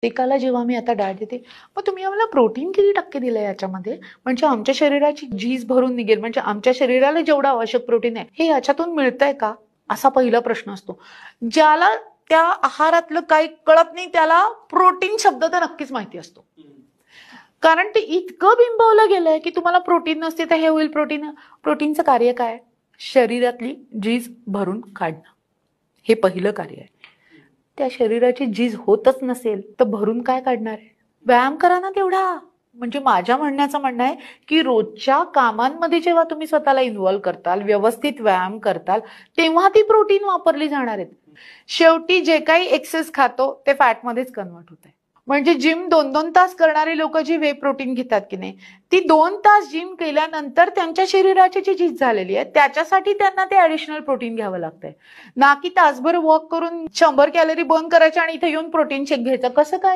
एकाला जेव्हा मी आता डाएट देते, मग तुम्ही आम्हाला प्रोटीन किती टक्के दिलं याच्यामध्ये, म्हणजे आमच्या शरीराची झीज भरून निघेल, म्हणजे आमच्या शरीराला जेवढं आवश्यक प्रोटीन आहे हे याच्यातून मिळतंय का, असा पहिला प्रश्न असतो. ज्याला त्या आहारातलं काही कळत नाही त्याला प्रोटीन शब्द तर नक्कीच माहिती असतो, कारण ते इतकं बिंबवलं गेलंय की तुम्हाला प्रोटीन नसते तर हे होईल. प्रोटीनचं कार्य काय? शरीरातली झीज भरून काढणं, हे पहिलं कार्य आहे. त्या शरीराची झीज होतच नसेल तर भरून काय काढणार आहे? व्यायाम करा ना तेवढा. म्हणजे माझ्या म्हणणं आहे की रोजच्या कामांमध्ये जेव्हा तुम्ही स्वतःला इन्व्हॉल्व करताल, व्यवस्थित व्यायाम करताल, तेव्हा ती प्रोटीन वापरली जाणार आहेत. शेवटी जे काही एक्सेस खातो ते फॅटमध्येच कन्वर्ट होत आहे. म्हणजे जिम 2-2 तास करणारी लोक जी वे प्रोटीन घेतात की नाही, ती 2 तास जिम केल्यानंतर त्यांच्या शरीराची जी झीज झालेली आहे त्याच्यासाठी त्यांना ते ऍडिशनल प्रोटीन घ्यावं लागतंय, ना की तासभर वॉक करून 100 कॅलरी बर्न करायच्या आणि इथे येऊन प्रोटीन शेक घ्यायचं. कसं काय?